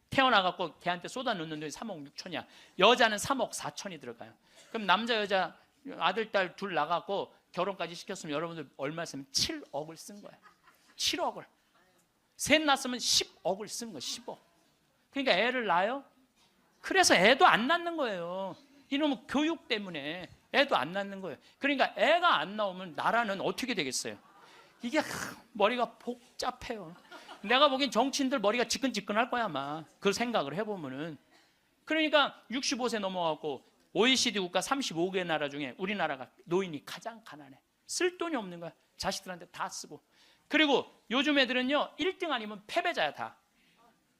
태어나갖고 걔한테 쏟아 넣는 돈이 3억 6천이야. 여자는 3억 4천이 들어가요. 그럼 남자 여자 아들 딸 둘 나가고 결혼까지 시켰으면 여러분들 얼마 쓰면 7억을 쓴 거야. 7억을. 셋 낳았으면 10억을 쓴 거야. 10억. 그러니까 애를 낳아요. 그래서 애도 안 낳는 거예요. 이놈의 교육 때문에 애도 안 낳는 거예요. 그러니까 애가 안 나오면 나라는 어떻게 되겠어요? 이게 머리가 복잡해요. 내가 보기엔 정치인들 머리가 지끈지끈할 거야 아마. 그 생각을 해보면은. 그러니까 65세 넘어가고 OECD 국가 35개 나라 중에 우리나라가 노인이 가장 가난해. 쓸 돈이 없는 거야. 자식들한테 다 쓰고. 그리고 요즘 애들은요 1등 아니면 패배자야 다.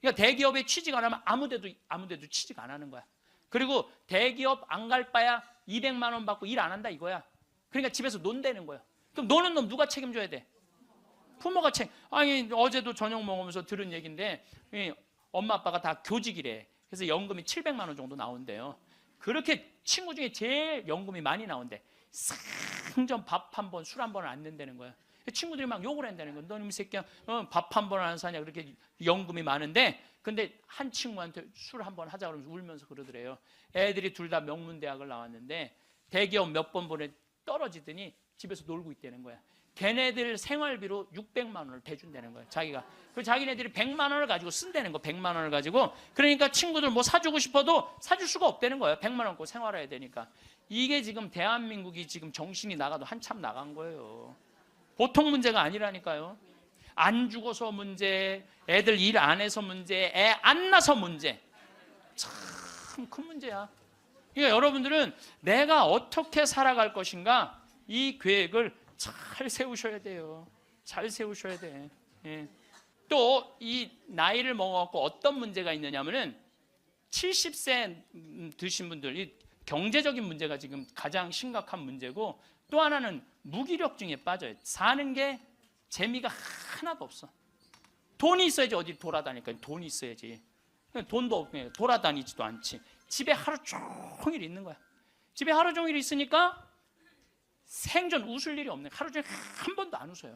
그러니까 대기업에 취직 안 하면 아무데도 취직 안 하는 거야. 그리고 대기업 안 갈 바야 200만 원 받고 일 안 한다 이거야. 그러니까 집에서 논다는 거야. 그럼 노는 놈 누가 책임져야 돼? 부모가 아니 어제도 저녁 먹으면서 들은 얘기인데 엄마 아빠가 다 교직이래. 그래서 연금이 700만 원 정도 나온대요. 그렇게 친구 중에 제일 연금이 많이 나온대. 상전 밥 한 번, 술 한 번을 안 낸다는 거야. 친구들이 막 욕을 한다는 거야. 너는 이 새끼야 밥 한 번 안 사냐. 그렇게 연금이 많은데 근데 한 친구한테 술 한 번 하자 그러면서 울면서 그러더래요. 애들이 둘 다 명문대학을 나왔는데 대기업 몇 번 보내 떨어지더니 집에서 놀고 있다는 거야. 걔네들 생활비로 600만 원을 대준다는 거예요. 자기가. 그 자기네들이 100만 원을 가지고 쓴다는 거. 100만 원을 가지고. 그러니까 친구들 뭐 사주고 싶어도 사줄 수가 없다는 거예요. 100만 원 갖고 생활해야 되니까. 이게 지금 대한민국이 지금 정신이 나가도 한참 나간 거예요. 보통 문제가 아니라니까요. 안 죽어서 문제, 애들 일 안 해서 문제, 애 안 낳아서 문제. 참 큰 문제야. 그러니까 여러분들은 내가 어떻게 살아갈 것인가 이 계획을 잘 세우셔야 돼요. 잘 세우셔야 돼. 예. 또 이 나이를 먹어갖고 어떤 문제가 있느냐면은 70세 드신 분들 이 경제적인 문제가 지금 가장 심각한 문제고 또 하나는 무기력증에 빠져요. 사는 게 재미가 하나도 없어. 돈이 있어야지 어디 돌아다니까. 돈이 있어야지. 돈도 없고 돌아다니지도 않지. 집에 하루 종일 있는 거야. 집에 하루 종일 있으니까 생전 웃을 일이 없네. 하루 종일 한 번도 안 웃어요.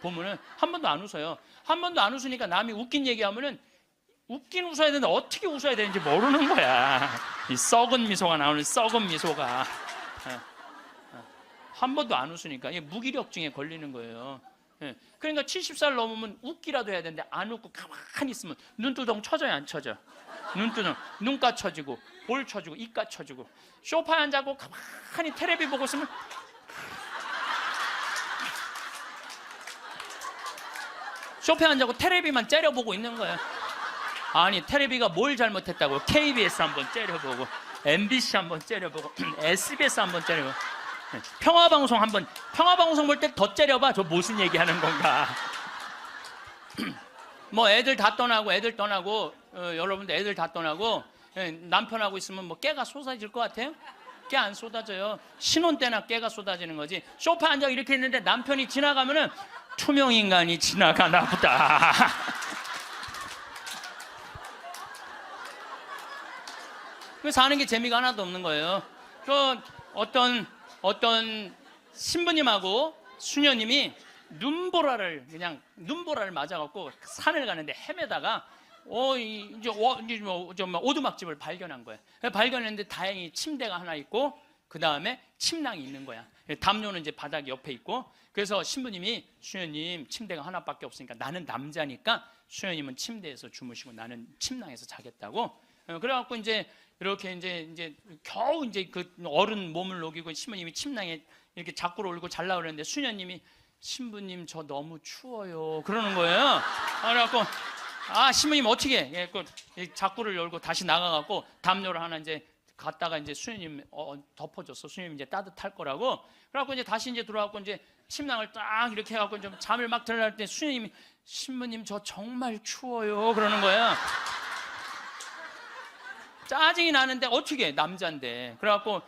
보면은 한 번도 안 웃어요. 한 번도 안 웃으니까 남이 웃긴 얘기하면은 웃긴 웃어야 되는데 어떻게 웃어야 되는지 모르는 거야. 이 썩은 미소가 나오는 썩은 미소가. 한 번도 안 웃으니까 이게 무기력증에 걸리는 거예요. 그러니까 70살 넘으면 웃기라도 해야 되는데 안 웃고 가만히 있으면 눈두덩 쳐져요, 안 쳐져? 눈두덩, 눈가 쳐지고 볼 쳐지고 입가 쳐지고 소파에 앉아고 가만히 텔레비 보고 있으면 소파에 앉아고 텔레비만 째려보고 있는 거예요. 아니 텔레비가 뭘 잘못했다고. KBS 한번 째려보고 MBC 한번 째려보고 SBS 한번 째려보고 평화방송 평화방송 볼 때 더 째려봐. 저 무슨 얘기하는 건가. 뭐 애들 떠나고 여러분들 애들 다 떠나고 남편하고 있으면 뭐 깨가 쏟아질 것 같아요? 깨 안 쏟아져요. 신혼 때나 깨가 쏟아지는 거지. 소파에 앉아 이렇게 있는데 남편이 지나가면은 투명 인간이 지나가나 보다. 사는 게 재미가 하나도 없는 거예요. 그 어떤 신부님하고 수녀님이 눈보라를 맞아갖고 산을 가는데 헤매다가 이제 오두막집을 발견한 거예요. 발견했는데 다행히 침대가 하나 있고 그 다음에 침낭이 있는 거야. 담요는 이제 바닥 옆에 있고, 그래서 신부님이 수녀님 침대가 하나밖에 없으니까 나는 남자니까 수녀님은 침대에서 주무시고 나는 침낭에서 자겠다고. 그래갖고 이제 이렇게 이제 겨우 이제 그 어른 몸을 녹이고 신부님이 침낭에 이렇게 자꾸로 올고 잘라 그랬는데 수녀님이 신부님 저 너무 추워요 그러는 거예요. 그래갖고 신부님 어떻게 해? 자꾸를 열고 다시 나가갖고 담요를 하나 이제 갖다가 이제 수녀님 덮어줬어. 수녀님 이제 따뜻할 거라고. 그래갖고 이제 다시 이제 들어와갖고 이제 침낭을 딱 이렇게 해갖고 좀 잠을 막 들어갈 때 수녀님이 신부님 저 정말 추워요 그러는 거야. 짜증이 나는데 어떻게 해? 남자인데. 그래갖고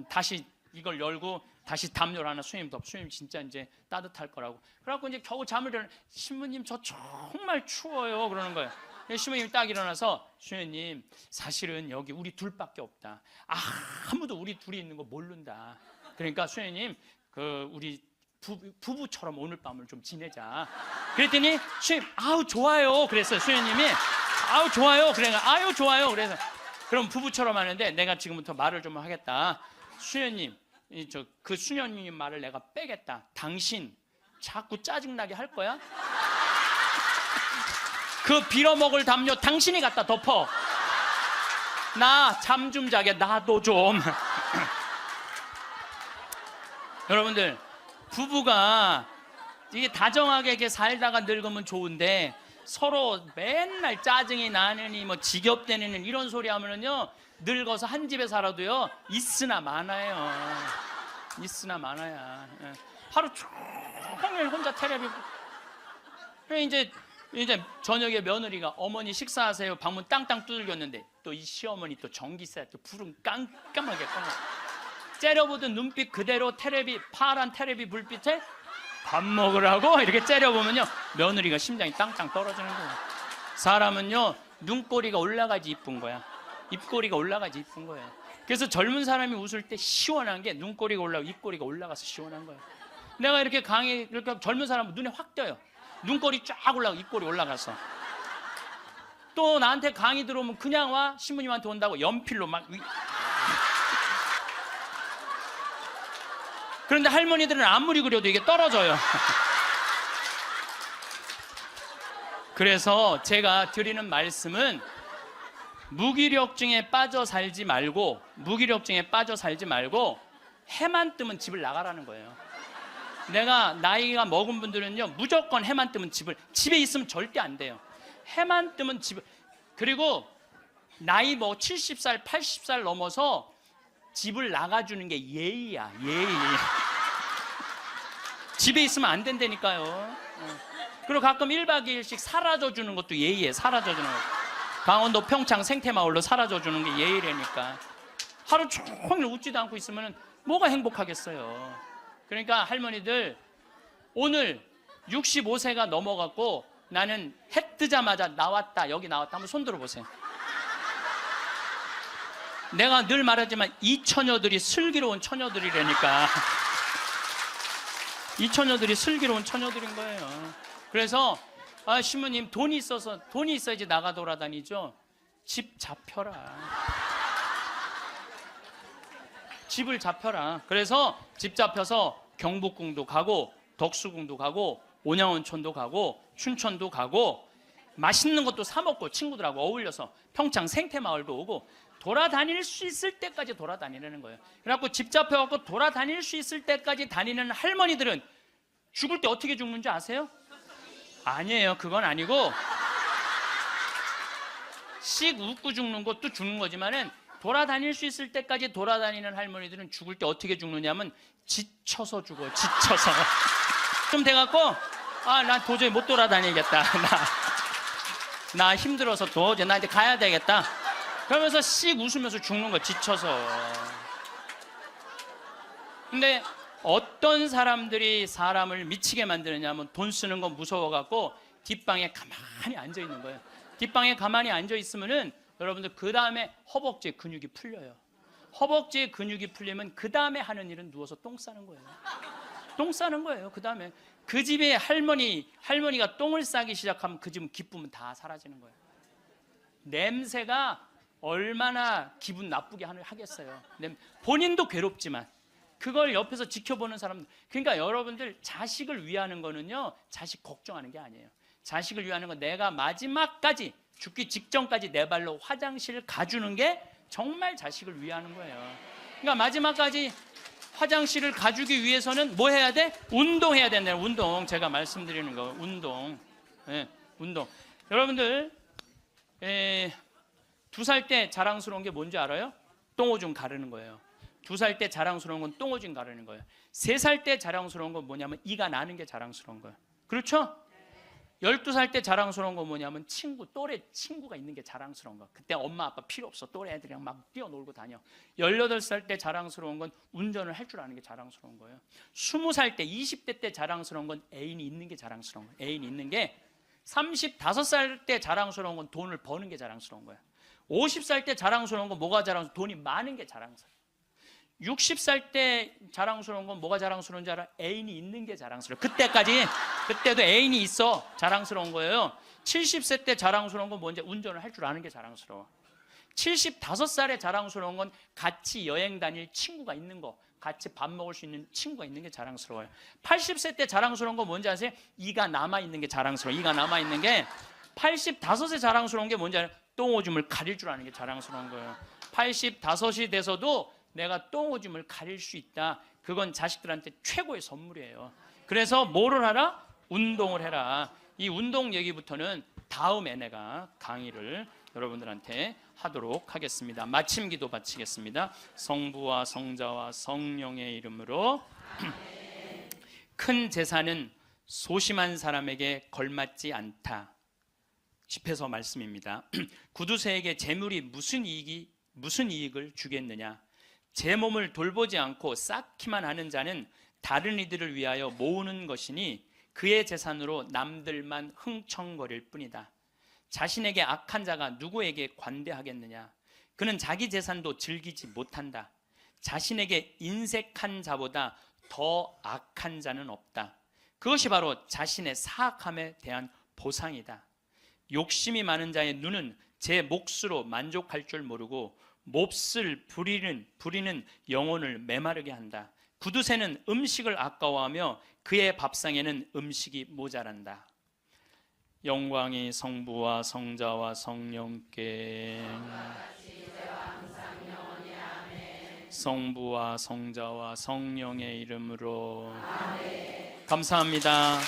다시 이걸 열고 다시 담요를 하나 수녀님 덮어. 수녀님 진짜 이제 따뜻할 거라고. 그래갖고 이제 겨우 잠을 일어나. 신부님 저 정말 추워요 그러는 거예요. 신부님이 딱 일어나서 수녀님 사실은 여기 우리 둘밖에 없다. 아무도 우리 둘이 있는 거 모른다. 그러니까 수녀님 우리 부부처럼 오늘 밤을 좀 지내자. 그랬더니 수녀님 아우 좋아요 그랬어요. 수녀님이 아우 좋아요. 그래 아유 좋아요. 그래서 그럼 부부처럼 하는데 내가 지금부터 말을 좀 하겠다. 수녀님 그 수녀님 말을 내가 빼겠다. 당신 자꾸 짜증나게 할 거야? 그 빌어먹을 담요 당신이 갖다 덮어. 나 잠 좀 자게 나도 좀. 여러분들 부부가 이게 다정하게 이렇게 살다가 늙으면 좋은데 서로 맨날 짜증이 나느니 뭐 지겹대느니 이런 소리 하면은요 늙어서 한 집에 살아도요 있으나 마나요. 있으나 마나야. 하루 종일 혼자 텔레비. 이제 저녁에 며느리가 어머니 식사하세요. 방문 땅땅 두들겼는데 또 이 시어머니 또 전기세 또 불은 깜깜하게 꺼내. 째려보던 눈빛 그대로 파란 텔레비 불빛에 밥 먹으라고 이렇게 째려보면요 며느리가 심장이 땅땅 떨어지는 거예요. 사람은요 눈꼬리가 올라가지 이쁜 거야. 입꼬리가 올라가지 이쁜 거예요. 그래서 젊은 사람이 웃을 때 시원한 게 눈꼬리가 올라가고 입꼬리가 올라가서 시원한 거예요. 내가 이렇게 젊은 사람은 눈에 확 띄어요. 눈꼬리 쫙 올라가고 입꼬리 올라가서. 또 나한테 강의 들어오면 그냥 와. 신부님한테 온다고 연필로 막. 그런데 할머니들은 아무리 그려도 이게 떨어져요. 그래서 제가 드리는 말씀은 무기력증에 빠져 살지 말고 해만 뜨면 집을 나가라는 거예요. 내가 나이가 먹은 분들은요 무조건 해만 뜨면 집에 있으면 절대 안 돼요. 해만 뜨면 그리고 나이 뭐 70살 80살 넘어서 집을 나가주는 게 예의야. 예의. 집에 있으면 안 된다니까요. 그리고 가끔 1박 2일씩 사라져주는 것도 예의에 사라져주는 거. 강원도 평창 생태마을로 사라져주는 게 예의라니까. 하루 종일 웃지도 않고 있으면 뭐가 행복하겠어요. 그러니까 할머니들 오늘 65세가 넘어갔고 나는 해 뜨자마자 나왔다 여기 나왔다 한번 손 들어보세요. 내가 늘 말하지만 이 처녀들이 슬기로운 처녀들이라니까. 이 처녀들이 슬기로운 처녀들인 거예요. 그래서 신부님 돈이 있어야지 나가 돌아다니죠. 집 잡혀라. 집을 잡혀라. 그래서 집 잡혀서 경복궁도 가고 덕수궁도 가고 온양온천도 가고 춘천도 가고 맛있는 것도 사 먹고 친구들하고 어울려서 평창 생태마을도 오고 돌아다닐 수 있을 때까지 돌아다니는 거예요. 그래갖고 집 잡혀갖고 돌아다닐 수 있을 때까지 다니는 할머니들은 죽을 때 어떻게 죽는지 아세요? 아니에요. 그건 아니고 씩 웃고 죽는 것도 죽는 거지만은 돌아다닐 수 있을 때까지 돌아다니는 할머니들은 죽을 때 어떻게 죽느냐면 지쳐서 죽어요. 지쳐서. 좀 돼갖고 나 도저히 못 돌아다니겠다. 나 힘들어서 도저히 나 이제 가야 되겠다. 그러면서 씩 웃으면서 죽는 거, 지쳐서. 근데 어떤 사람들이 사람을 미치게 만드느냐면 돈 쓰는 거 무서워갖고 뒷방에 가만히 앉아 있는 거예요. 뒷방에 가만히 앉아 있으면은 여러분들 그 다음에 허벅지에 근육이 풀려요. 허벅지에 근육이 풀리면 그 다음에 하는 일은 누워서 똥 싸는 거예요. 똥 싸는 거예요. 그 다음에 그 집에 할머니가 똥을 싸기 시작하면 그 집은 기쁨은 다 사라지는 거예요. 냄새가 얼마나 기분 나쁘게 하겠어요. 본인도 괴롭지만 그걸 옆에서 지켜보는 사람들. 그러니까 여러분들 자식을 위하는 거는요, 자식 걱정하는 게 아니에요. 자식을 위하는 건 내가 마지막까지, 죽기 직전까지 내 발로 화장실을 가주는 게 정말 자식을 위하는 거예요. 그러니까 마지막까지 화장실을 가주기 위해서는 뭐 해야 돼? 운동해야 된다. 운동. 제가 말씀드리는 거, 운동. 네, 운동. 여러분들 2살 때 자랑스러운 게 뭔지 알아요? 똥오줌 가르는 거예요. 2살 때 자랑스러운 건 똥오줌 가르는 거예요. 3살 때 자랑스러운 건 뭐냐면 이가 나는 게 자랑스러운 거예요. 그렇죠? 12살 때 자랑스러운 건 뭐냐면 또래 친구가 있는 게 자랑스러운 거. 그때 엄마 아빠 필요 없어. 또래 애들이랑 막 뛰어놀고 다녀. 18살 때 자랑스러운 건 운전을 할 줄 아는 게 자랑스러운 거예요. 20살 때, 20대 때 자랑스러운 건 애인이 있는 게 자랑스러운 거예요. 애인이 있는 게. 35살 때 자랑스러운 건 돈을 버는 게 자랑스러운 거예요. 50살 때 자랑스러운 건 뭐가 자랑스러운? 돈이 많은 게 자랑스러워요. 60살 때 자랑스러운 건 뭐가 자랑스러운지 알아? 애인이 있는 게 자랑스러워. 그때도 애인이 있어. 자랑스러운 거예요. 70세 때 자랑스러운 건 뭔지? 운전을 할 줄 아는 게 자랑스러워. 75살에 자랑스러운 건 같이 여행 다닐 친구가 있는 거, 같이 밥 먹을 수 있는 친구가 있는 게 자랑스러워요. 80세 때 자랑스러운 건 뭔지 아세요? 이가 남아있는 게 자랑스러워. 이가 남아있는 게. 85세 자랑스러운 게 뭔지 알아요? 똥오줌을 가릴 줄 아는 게 자랑스러운 거예요. 85이 돼서도 내가 똥오줌을 가릴 수 있다. 그건 자식들한테 최고의 선물이에요. 그래서 뭐를 하라? 운동을 해라. 이 운동 얘기부터는 다음에 내가 강의를 여러분들한테 하도록 하겠습니다. 마침 기도 바치겠습니다. 성부와 성자와 성령의 이름으로. 큰 제사는 소심한 사람에게 걸맞지 않다. 집에서 말씀입니다. 구두쇠에게 재물이 무슨 이익을 주겠느냐? 제 몸을 돌보지 않고 쌓기만 하는 자는 다른 이들을 위하여 모으는 것이니 그의 재산으로 남들만 흥청거릴 뿐이다. 자신에게 악한 자가 누구에게 관대하겠느냐? 그는 자기 재산도 즐기지 못한다. 자신에게 인색한 자보다 더 악한 자는 없다. 그것이 바로 자신의 사악함에 대한 보상이다. 욕심이 많은 자의 눈은 제 몫으로 만족할 줄 모르고 몹쓸 부리는 영혼을 메마르게 한다. 구두쇠는 음식을 아까워하며 그의 밥상에는 음식이 모자란다. 영광이 성부와 성자와 성령께. 성부와 성자와 성령의 이름으로. 감사합니다.